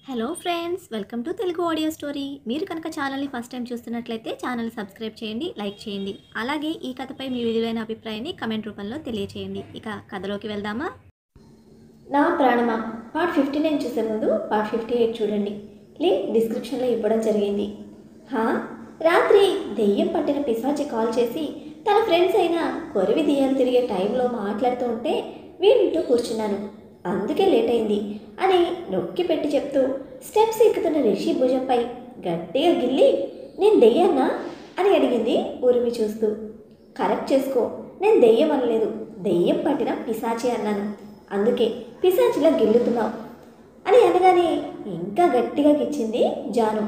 Hello friends, welcome to Telugu audio story. మీరు కనుక ఛానల్ని ఫస్ట్ టైం చూస్తున్నట్లయితే ఛానల్ సబ్స్క్రైబ్ చేయండి, లైక్ చేయండి. అలాగే ఈ కథపై మీ విలువైన అభిప్రాయాన్ని కమెంట్ రూపంలో తెలియచేయండి. ఇక కథలోకి వెళ్దామా? నా ప్రాణమా పార్ట్ 59 చూసే ముందు పార్ట్ 58 చూడండి. లింక్ డిస్క్రిప్షన్లో ఇవ్వడం జరిగింది. రాత్రి దెయ్యం పట్టిన పిశాచి కాల్ చేసి తన ఫ్రెండ్స్ అయిన కొరివి దెయ్యాలు తిరిగే టైంలో మాట్లాడుతూ ఉంటే వింటూ కూర్చున్నాను. అందుకే లేట్ అయింది అని నొక్కి పెట్టి చెప్తూ స్టెప్స్ ఎక్కుతున్న రిషి భుజంపై గట్టిగా గిల్లి, నేను దెయ్యాన్నా అని అడిగింది ఉరిమి చూస్తూ. కరెక్ట్ చేసుకో, నేను దెయ్యం అనలేదు, దెయ్యం పట్టిన పిశాచి అన్నాను. అందుకే పిశాచిలా గిల్లుతున్నావు అని అనగానే ఇంకా గట్టిగా గిచ్చింది జాను.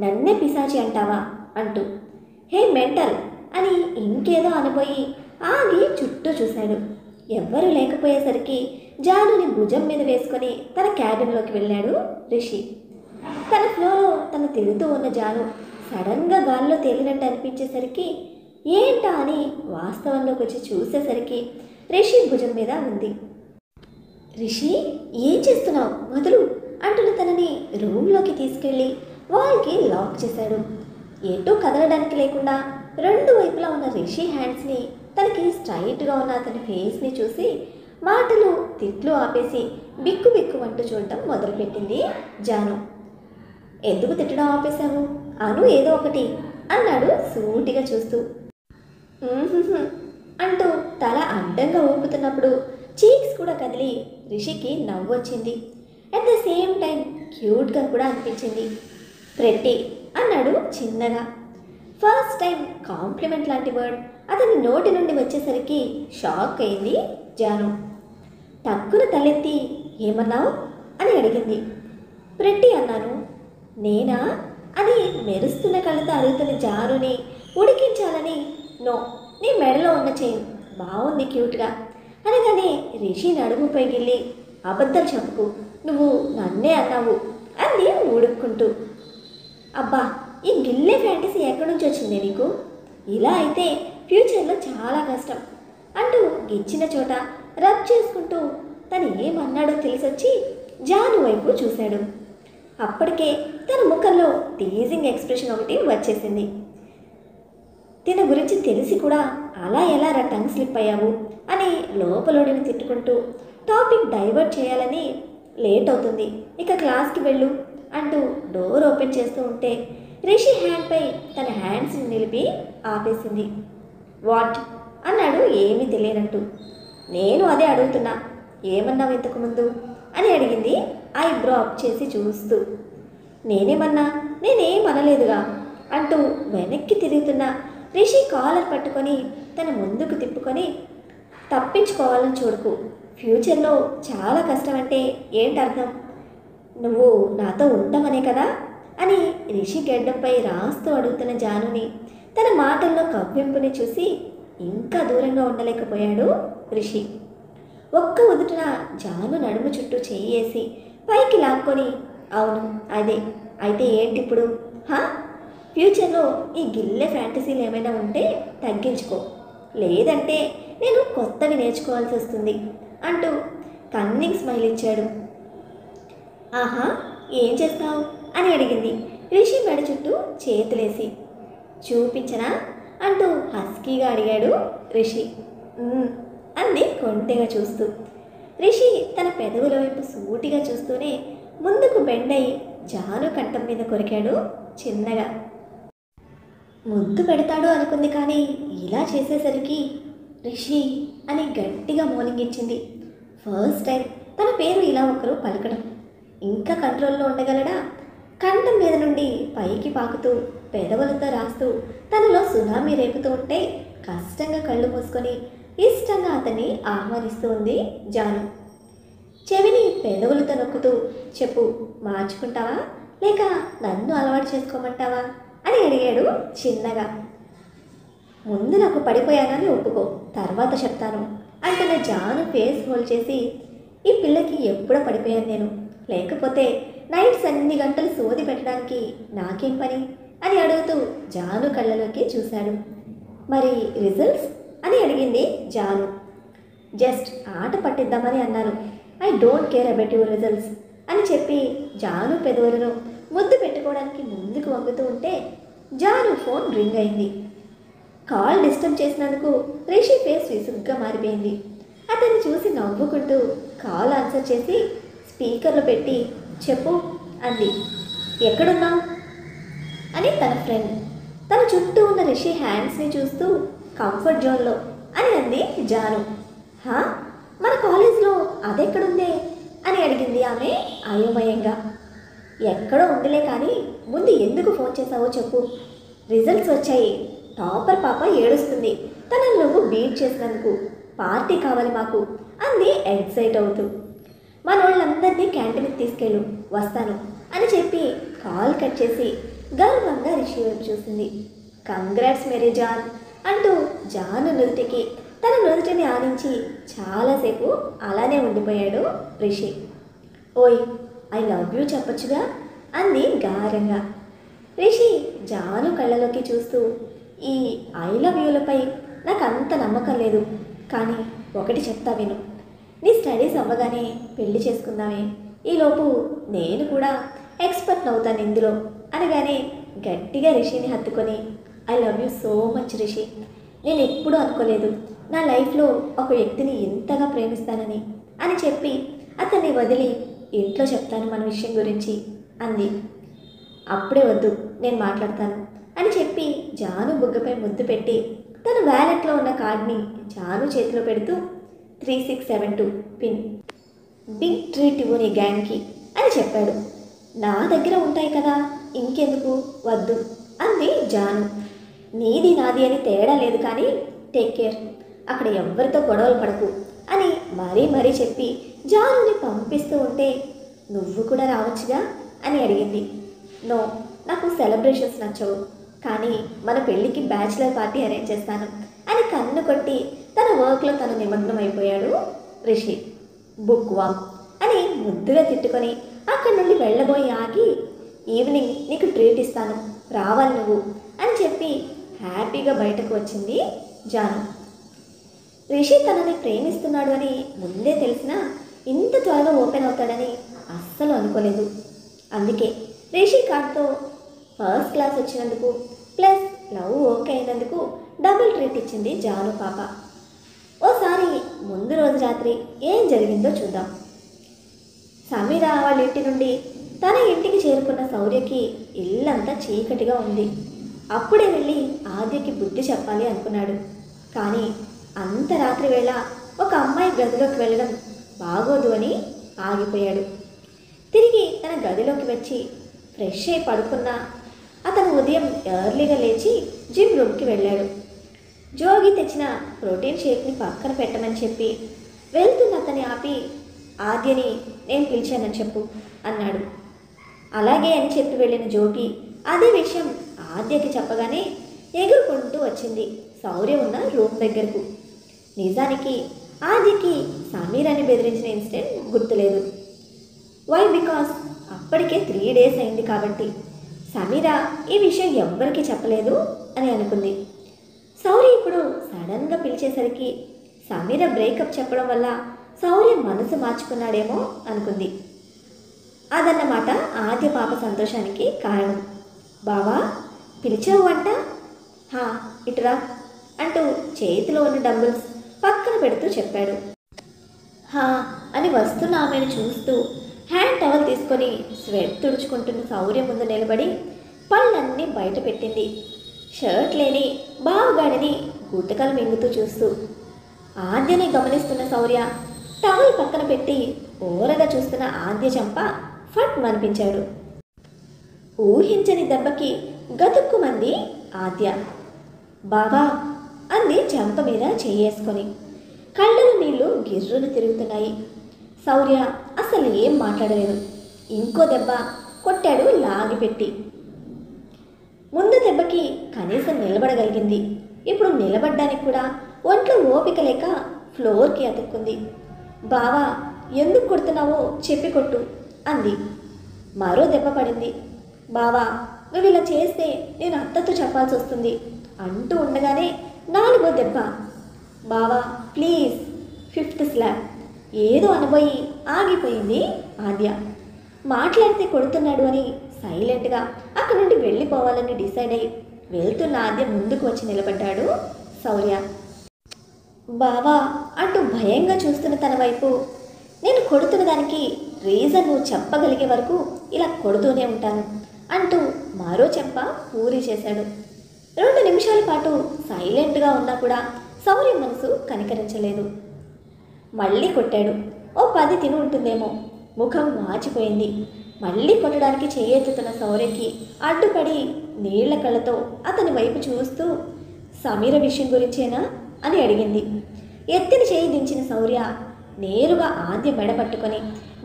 నన్నే పిశాచి అంటావా అంటూ. హే మెంటల్ అని ఇంకేదో అనబోయి ఆగి చుట్టూ చూశాడు. ఎవ్వరూ లేకపోయేసరికి జానుని భుజం మీద వేసుకొని తన క్యాబిన్లోకి వెళ్ళాడు రిషి. తన ఫ్లోలో తను తిరుగుతూ ఉన్న జాను సడన్గా గాల్లో తేలినట్టు అనిపించేసరికి ఏంటా అని వాస్తవంలోకి వచ్చి చూసేసరికి రిషి భుజం మీద ఉంది. రిషి, ఏం చేస్తున్నావు, వదులు అంటున్న తనని రూమ్లోకి తీసుకెళ్ళి వాల్కి లాక్ చేశాడు. ఎటూ కదలడానికి లేకుండా రెండు వైపులా ఉన్న రిషి హ్యాండ్స్ని తనకి స్ట్రైట్గా ఉన్న అతని ఫేస్ని చూసి మాటలు తిట్లు ఆపేసి బిక్కు బిక్కు అంటూ చూడటం మొదలుపెట్టింది జాను. ఎందుకు తిట్టడం ఆపేశావు? అను ఏదో ఒకటి అన్నాడు సూటిగా చూస్తూ. అంటూ తల అడ్డంగా ఊపుతున్నప్పుడు చీక్స్ కూడా కదిలి రిషికి నవ్వు వచ్చింది. అట్ ద సేమ్ టైం క్యూట్గా కూడా అనిపించింది. ప్రెట్టి అన్నాడు చిన్నగా. ఫస్ట్ టైం కాంప్లిమెంట్ లాంటి వర్డ్ అతని నోటి నుండి వచ్చేసరికి షాక్ అయింది జాను. టక్కున తలెత్తి ఏమన్నావు అని అడిగింది. ప్రెట్టి అన్నాను. నేనా అని మెరుస్తున్న కళ్ళతో అడుగుతున్న జానుని ఉడికించాలని, నో, నీ మెడలో ఉన్న చైన్ బాగుంది క్యూట్గా అనగానే రిషి నడుముపై గిల్లి, అబద్ధం చెప్పుకు, నువ్వు నన్నే అన్నావు అంది ఊడుక్కుంటూ. అబ్బా, ఈ గిల్లే ఫ్యాంటసీ ఎక్కడి నుంచి వచ్చింది నీకు? ఇలా అయితే ఫ్యూచర్లో చాలా కష్టం అంటూ గిచ్చిన చోట రబ్ చేసుకుంటూ తను ఏమన్నాడో తెలిసొచ్చి జాను వైపు చూశాడు. అప్పటికే తన ముఖంలో టీజింగ్ ఎక్స్ప్రెషన్ ఒకటి వచ్చేసింది. తన గురించి తెలిసి కూడా అలా ఎలా టంగ్ స్లిప్ అయ్యావు అని లోపలోడిని తిట్టుకుంటూ టాపిక్ డైవర్ట్ చేయాలని, లేట్ అవుతుంది ఇక క్లాస్కి వెళ్ళు అంటూ డోర్ ఓపెన్ చేస్తూ ఉంటే రిషి హ్యాండ్పై తన హ్యాండ్స్ని నిలిపి ఆపేసింది. వాట్ అన్నాడు ఏమీ తెలియనట్టు. నేను అదే అడుగుతున్నా, ఏమన్నావు ఇంతకుముందు అని అడిగింది ఐబ్రో అప్ చేసి చూస్తూ. నేనేమన్నా, నేనేమనలేదుగా అంటూ వెనక్కి తిరుగుతున్న రిషి కాలర్ పట్టుకొని తన ముందుకు తిప్పుకొని, తప్పించుకోవాలని చూడకు, ఫ్యూచర్లో చాలా కష్టం అంటే ఏంటర్థం? నువ్వు నాతో ఉండమనే కదా అని రిషి గడ్డంపై రాస్తూ అడుగుతున్న జానుని తన మాటల్లో కవ్వింపుని చూసి ఇంకా దూరంగా ఉండలేకపోయాడు రిషి. ఒక్క ఉదుటిన జాను నడుము చుట్టూ చెయ్యేసి పైకి లాక్కొని, అవును అదే, అయితే ఏంటి ఇప్పుడు? ఫ్యూచర్లో ఈ గిల్లె ఫ్యాంటసీలు ఏమైనా ఉంటే తగ్గించుకో, లేదంటే నేను కొత్తవి నేర్చుకోవాల్సి వస్తుంది అంటూ కన్నింగ్ స్మైల్ ఇచ్చాడు. ఆహా, ఏం చేస్తావు అని అడిగింది రిషి మెడ చుట్టూ చేతులేసి. చూపించనా అంటూ హస్కీగా అడిగాడు రిషి. అంది కొంటెగా చూస్తూ. రిషి తన పెదవుల వైపు సూటిగా చూస్తూనే ముందుకు బెండయి జాను కంఠం మీద కొరికాడు చిన్నగా. ముద్దు పెడతాడు అనుకుంది కానీ ఇలా చేసేసరికి రిషి అని గట్టిగా మౌనింగించింది. ఫస్ట్ టైం తన పేరు ఇలా ఒకరు పలకడం. ఇంకా కంట్రోల్లో ఉండగలడా? కంఠం మీద నుండి పైకి పాకుతూ పెదవులతో రాస్తూ తనలో సునామీ రేపుతూ ఉంటే కష్టంగా కళ్ళు మూసుకొని ఇష్టంగా అతన్ని ఆహ్వానిస్తూ ఉంది జాను. చెవిని పెదవులతో నొక్కుతూ, చెప్పు, మార్చుకుంటావా లేక నన్ను అలవాటు చేసుకోమంటావా అని అడిగాడు చిన్నగా. ముందు నాకు పడిపోయానని ఒప్పుకో, తర్వాత చెప్తాను అంటున్న జాను ఫేస్ హోల్డ్ చేసి, ఈ పిల్లకి ఎప్పుడో పడిపోయాను నేను, లేకపోతే నైట్స్ అన్ని గంటలు సోది పెట్టడానికి నాకేం పని అని అడుగుతూ జాను కళ్ళలోకి చూశాడు. మరి రిజల్ట్స్ అని అడిగింది జాను. జస్ట్ ఆట పట్టిద్దామని అన్నాను, I don't care about your results అని చెప్పి జాను పెదవులను ముద్దు పెట్టుకోవడానికి ముందుకు వంగుతూ ఉంటే జాను ఫోన్ రింగ్ అయింది. కాల్ డిస్టర్బ్ చేసినందుకు రిషి ఫేస్ విసుగ్గా మారిపోయింది. అతన్ని చూసి నవ్వుకుంటూ కాల్ ఆన్సర్ చేసి స్పీకర్లో పెట్టి చెప్పు అంది. ఎక్కడున్నావు అని తన ఫ్రెండ్. తన చుట్టూ ఉన్న రిషి హ్యాండ్స్ని చూస్తూ కంఫర్ట్ జోన్లో అని అంది జాను. హా, మన కాలేజ్లో అదెక్కడుందే అని అడిగింది ఆమె అయోమయంగా. ఎక్కడో ఉందిలే కానీ ముందు ఎందుకు ఫోన్ చేసావో చెప్పు. రిజల్ట్స్ వచ్చాయి, టాపర్ పాప ఏడుస్తుంది, తనను నువ్వు బీట్ చేసినందుకు పార్టీ కావాలి మాకు అంది ఎక్సైట్ అవుతూ. మనోళ్ళందరినీ క్యాంటీన్కి తీసుకెళ్ళు, వస్తాను అని చెప్పి కాల్ కట్ చేసి గర్వంగా రిషి వైపు చూసింది. కంగ్రాట్స్ మేరీ జాన్ అంటూ జాను నుదుటికి తన నుదుటిని ఆనించి చాలాసేపు అలానే ఉండిపోయాడు రిషి. ఓయ్, ఐ లవ్ యూ చెప్పొచ్చుగా అంది గారంగా. రిషి జాను కళ్ళలోకి చూస్తూ ఈ ఐ లవ్ యూలపై నాకు అంత నమ్మకం లేదు, కానీ ఒకటి చెప్తా విను. నీ స్టడీస్ అవ్వగానే పెళ్లి చేసుకుందామే, ఈలోపు నేను కూడా ఎక్స్పర్ట్ అవుతాను ఇందులో అనగానే గట్టిగా రిషిని హత్తుకొని I love you so much Rishi. నేను ఎప్పుడూ అనుకోలేదు నా లైఫ్లో ఒక వ్యక్తిని ఎంతగా ప్రేమిస్తానని అని చెప్పి అతన్ని వదిలి ఇంట్లో చెప్తాను మన విషయం గురించి అంది. అప్పుడే వద్దు, నేను మాట్లాడతాను అని చెప్పి జాను బుగ్గపై ముద్దు పెట్టి తన వ్యాలెట్లో ఉన్న కార్డ్ని జాను చేతిలో పెడుతూ 3672 పిన్, బిగ్ ట్రీట్ ఇవ్వు నీ గ్యాంగ్కి అని చెప్పాడు. నా దగ్గర ఉంటాయి కదా, ఇంకెందుకు, వద్దు అంది జాను. నీది నాది అని తేడా లేదు కానీ టేక్ కేర్, అక్కడ ఎవరితో గొడవలు పడకు అని మరీ చెప్పి జానుని పంపిస్తూ ఉంటే నువ్వు కూడా రావచ్చుగా అని అడిగింది. నో, నాకు సెలబ్రేషన్స్ నచ్చవు, కానీ మన పెళ్ళికి బ్యాచిలర్ పార్టీ అరేంజ్ చేస్తాను అని కన్ను కొట్టి తన వర్క్లో తను నిమగ్నం అయిపోయాడు రిషి. బుక్ వామ్ అని ముద్దుగా తిట్టుకొని అక్కడి నుండి వెళ్ళబోయి ఆగి ఈవినింగ్ నీకు ట్రీట్ ఇస్తాను, రావాలి నువ్వు అని చెప్పి హ్యాపీగా బయటకు వచ్చింది జాను. రిషి తనని ప్రేమిస్తున్నాడు అని ముందే తెలిసినా ఇంత త్వరగా ఓపెన్ అవుతాడని అస్సలు అనుకోలేదు. అందుకే రిషి కార్డ్తో ఫస్ట్ క్లాస్ వచ్చినందుకు ప్లస్ లవ్ ఓకే అయినందుకు డబుల్ ట్రీట్ ఇచ్చింది జాను పాప. ఓసారి ముందు రోజు రాత్రి ఏం జరిగిందో చూద్దాం. సమీర వాళ్ళ ఇంటి నుండి తన ఇంటికి చేరుకున్న శౌర్యకి ఇల్లంతా చీకటిగా ఉంది. అప్పుడే వెళ్ళి ఆద్యకి బుద్ధి చెప్పాలి అనుకున్నాడు. కానీ అంత రాత్రి వేళ ఒక అమ్మాయి గదిలోకి వెళ్ళడం బాగోదు అని ఆగిపోయాడు. తిరిగి తన గదిలోకి వచ్చి ఫ్రెష్ అయి పడుకున్న అతను ఉదయం ఎర్లీగా లేచి జిమ్ రూమ్కి వెళ్ళాడు. జోగి తెచ్చిన ప్రోటీన్ షేక్ని పక్కన పెట్టమని చెప్పి వెళ్తున్న అతన్ని ఆపి ఆద్యని నేను పిలిచానని చెప్పు అన్నాడు. అలాగే అని చెప్పి వెళ్ళిన జోగి అదే విషయం ఆద్యకి చెప్పగానే ఎగురుకుంటూ వచ్చింది శౌర్య ఉన్న రూమ్ దగ్గరకు. నిజానికి ఆద్యకి సమీరాన్ని బెదిరించిన ఇన్సిడెంట్ గుర్తులేదు. వై బికాస్ అప్పటికే 3 days అయింది కాబట్టి సమీర ఈ విషయం ఎవ్వరికీ చెప్పలేదు అని అనుకుంది. శౌర్య ఇప్పుడు సడన్గా పిలిచేసరికి సమీర బ్రేకప్ చెప్పడం వల్ల శౌర్య మనసు మార్చుకున్నాడేమో అనుకుంది. అదన్నమాట ఆద్య పాప సంతోషానికి కారణం. బావా పిలిచావు అంట, హా ఇటురా అంటూ చేతిలో ఉన్న డంబుల్స్ పక్కన పెడుతూ చెప్పాడు. హా అని వస్తున్న ఆమెను చూస్తూ హ్యాండ్ టవల్ తీసుకొని స్వెట్ తుడుచుకుంటున్న శౌర్య ముందు నిలబడి పళ్ళన్నీ బయట పెట్టింది. షర్ట్ లేని బావగాడిని గుట్టకలు మింగుతూ చూస్తూ ఆద్యని గమనిస్తున్న శౌర్య టవల్ పక్కన పెట్టి ఓరగా చూస్తున్న ఆద్య చంప ఫట్ మనిపించాడు. ఊహించని దెబ్బకి గతుక్కుమంది ఆద్య. బావా అంది చంప మీద చెయ్యేసుకొని. కళ్ళలో నీళ్లు గిర్రును తిరుగుతున్నాయి. శౌర్య అసలు ఏం మాట్లాడలేదు. ఇంకో దెబ్బ కొట్టాడు లాగిపెట్టి. ముందు దెబ్బకి కనీసం నిలబడగలిగింది. ఇప్పుడు నిలబడ్డానికి కూడా ఒంట్లో ఓపిక లేక ఫ్లోర్కి అతుక్కుంది. బావా ఎందుకు కొడుతున్నావో చెప్పి కొట్టు అంది. మరో దెబ్బ పడింది. బావా నువ్వు ఇలా చేస్తే నేను అత్తతో చెప్పాల్సి వస్తుంది అంటూ ఉండగానే 4వ దెబ్బ. బావా ప్లీజ్ 5th స్లాబ్. ఏదో అనబోయి ఆగిపోయింది ఆద్య. మాట్లాడితే కొడుతున్నాడు అని సైలెంట్గా అక్కడి నుండి వెళ్ళిపోవాలని డిసైడ్ అయ్యి వెళ్తున్న ఆద్య ముందుకు వచ్చి నిలబడ్డాడు శౌర్య. బావా అంటూ భయంగా చూస్తున్న తన వైపు, నేను కొడుతున్న దానికి రీజన్ నువ్వు చెప్పగలిగే వరకు ఇలా కొడుతూనే ఉంటాను అంటూ మరో చెంప పూరి చేశాడు. 2 నిమిషాల పాటు సైలెంట్గా ఉన్నా కూడా శౌర్య మనసు కనికరించలేదు. మళ్ళీ కొట్టాడు. ఓ 10 తిని ఉంటుందేమో. ముఖం వాచిపోయింది. మళ్ళీ కొట్టడానికి చేయెత్తుతున్న శౌర్యకి అడ్డుపడి నీళ్ల కళ్ళతో అతని వైపు చూస్తూ, సమీర విషయం గురించేనా అని అడిగింది. ఎత్తిన చేయి దించిన శౌర్య నేరుగా ఆద్య మెడ పట్టుకొని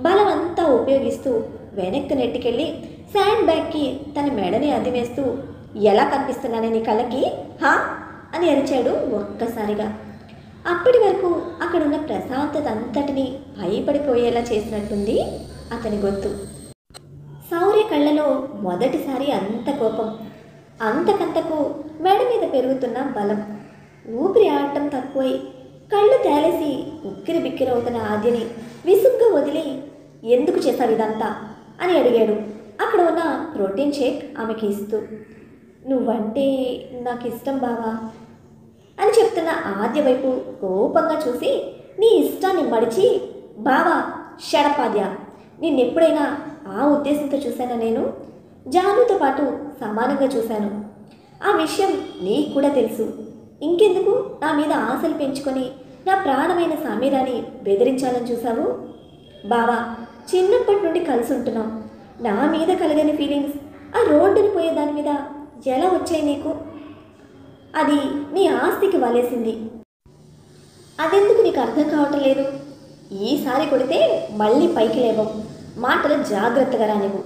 బలమంతా ఉపయోగిస్తూ వెనక్కి నెట్టుకెళ్ళి శాండ్ బ్యాగ్కి తన మెడని అదిమేస్తూ, ఎలా కనిపిస్తున్నానే నీ కళ్ళకి హా అని అరిచాడు ఒక్కసారిగా. అప్పటి వరకు అక్కడున్న ప్రశాంతత అంతటిని భయపడిపోయేలా చేసినట్టుంది అతని గొంతు. శౌర్య కళ్ళలో మొదటిసారి అంత కోపం, అంతకంతకు మెడ మీద పెరుగుతున్న బలం. ఊపిరి ఆడటం తక్కువై కళ్ళు తేలేసి ఉక్కిరి బిక్కిరవుతున్న ఆద్యని విసుగ్గా వదిలి, ఎందుకు చేశావు ఇదంతా అని అడిగాడు అక్కడ ఉన్న ప్రోటీన్ షేక్ ఆమెకి ఇస్తూ. నువ్వంటే నాకు ఇష్టం బావా అని చెప్తున్న ఆద్య వైపు కోపంగా చూసి, నీ ఇష్టాన్ని మడిచి, బావా షడప్ ఆద్య, నిన్నెప్పుడైనా ఆ ఉద్దేశంతో చూశానా? నేను జానుతో పాటు సమానంగా చూశాను. ఆ విషయం నీకు కూడా తెలుసు. ఇంకెందుకు నా మీద ఆశలు పెంచుకొని నా ప్రాణమైన సమీరాని బెదిరించాలని చూసావు? బావా, చిన్నప్పటి నుండి కలిసి ఉంటున్నాం. నా మీద కలగని ఫీలింగ్స్ ఆ రోడ్డుని పోయే దాని మీద ఎలా వచ్చాయి నీకు? అది నీ ఆస్తికి వలేసింది. అదెందుకు నీకు అర్థం కావటం లేదు? ఈసారి కొడితే మళ్ళీ పైకి లేవవు. మాటలు జాగ్రత్తగా రానివ్వు.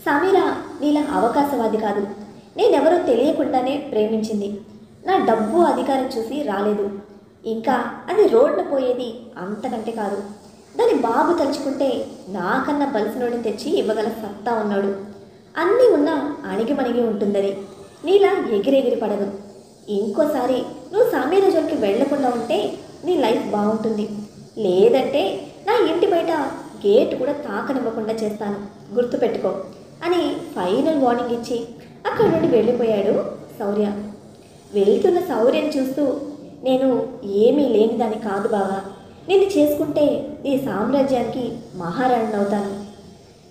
సమీర నీలా అవకాశవాది కాదు. నేనెవరో తెలియకుండానే ప్రేమించింది. నా డబ్బు అధికారం చూసి రాలేదు. ఇంకా అది రోడ్డున పోయేది అంతకంటే కాదు. దాని బాబు తలుచుకుంటే నాకన్నా బలిసినోడిని తెచ్చి ఇవ్వగల సత్తా ఉన్నాడు. అన్నీ ఉన్నా అణిగిమణిగి ఉంటుందని. నీలా ఎగిరెగిరి పడదు. ఇంకోసారి నువ్వు సమీర జోలికి వెళ్లకుండా ఉంటే నీ లైఫ్ బాగుంటుంది. లేదంటే నా ఇంటి బయట గేట్ కూడా తాకనివ్వకుండా చేస్తాను, గుర్తుపెట్టుకో అని ఫైనల్ వార్నింగ్ ఇచ్చి అక్కడి నుండి వెళ్ళిపోయాడు శౌర్య. వెళ్తున్న శౌర్యని చూస్తూ, నేను ఏమీ లేని దాన్ని కాదు బావా. నిన్ను చేసుకుంటే నీ సామ్రాజ్యానికి మహారాణి అవుతాను.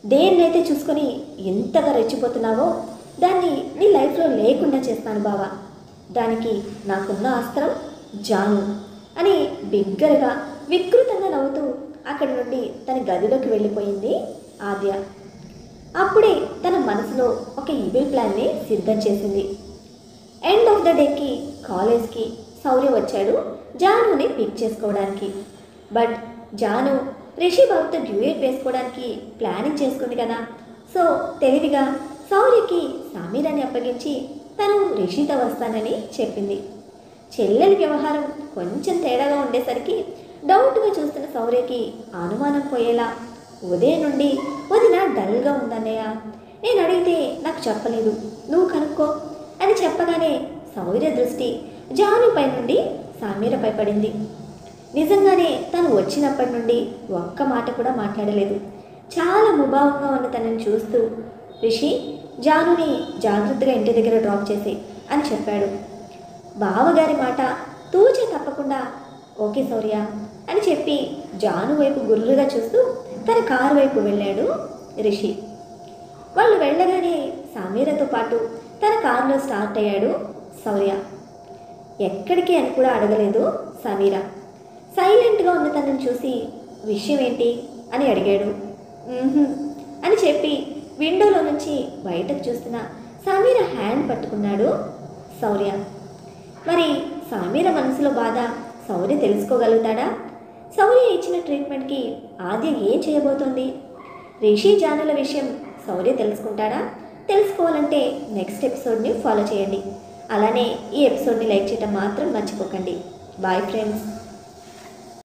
దేన్నైతే చూసుకొని ఎంతగా రెచ్చిపోతున్నావో దాన్ని నీ లైఫ్లో లేకుండా చేస్తాను బావా. దానికి నాకున్న అస్త్రం జాను అని బిగ్గరగా వికృతంగా నవ్వుతూ అక్కడి నుండి తన గదిలోకి వెళ్ళిపోయింది ఆద్య. అప్పుడే తన మనసులో ఒక ఈవిల్ ప్లాన్ని సిద్ధం చేసింది. ఎండ్ ఆఫ్ ద డేకి కాలేజ్కి శౌర్య వచ్చాడు జానుని పిక్ చేసుకోవడానికి. బట్ జాను రిషి బాబుతో డ్యూయట్ వేసుకోవడానికి ప్లానింగ్ చేసుకుంది కదా. సో తెలివిగా శౌర్యకి సమీరాన్ని అప్పగించి తను రిషితో వస్తానని చెప్పింది. చెల్లెలి వ్యవహారం కొంచెం తేడాగా ఉండేసరికి డౌట్గా చూస్తున్న శౌర్యకి అనుమానం పోయేలా, ఉదయం నుండి వదిన డల్గా ఉందన్నయ్య, నేను అడిగితే నాకు చెప్పలేదు, నువ్వు కనుక్కో అని చెప్పగానే శౌర్య దృష్టి జానుపై నుండి సమీరపై పడింది. నిజంగానే తను వచ్చినప్పటి నుండి ఒక్క మాట కూడా మాట్లాడలేదు. చాలా ముభావంగా ఉన్న తనని చూస్తూ, రిషి జానుని జాగ్రత్తగా ఇంటి దగ్గర డ్రాప్ చేసి అని చెప్పాడు. బావగారి మాట తూచే తప్పకుండా ఓకే శౌర్య అని చెప్పి జాను వైపు గుర్రుగా చూస్తూ తన కారు వైపు వెళ్ళాడు రిషి. వాళ్ళు వెళ్ళగానే సమీరతో పాటు తన కారులో స్టార్ట్ అయ్యాడు శౌర్య. ఎక్కడికి అని కూడా అడగలేదు సమీర. సైలెంట్గా ఉన్న తనని చూసి విషయం ఏంటి అని అడిగాడు. అని చెప్పి విండోలో నుంచి బయటకు చూస్తున్న సమీర హ్యాండ్ పట్టుకున్నాడు శౌర్య. మరి సమీర మనసులో బాధ శౌర్య తెలుసుకోగలుగుతాడా? శౌర్య ఇచ్చిన ట్రీట్మెంట్కి ఆద్య ఏం చేయబోతోంది? రిషి జానుల విషయం శౌర్య తెలుసుకుంటాడా? తెలుసుకోవాలంటే నెక్స్ట్ ఎపిసోడ్ని ఫాలో చేయండి. అలానే ఈ ఎపిసోడ్ని లైక్ చేయడం మాత్రం మర్చిపోకండి. Bye friends.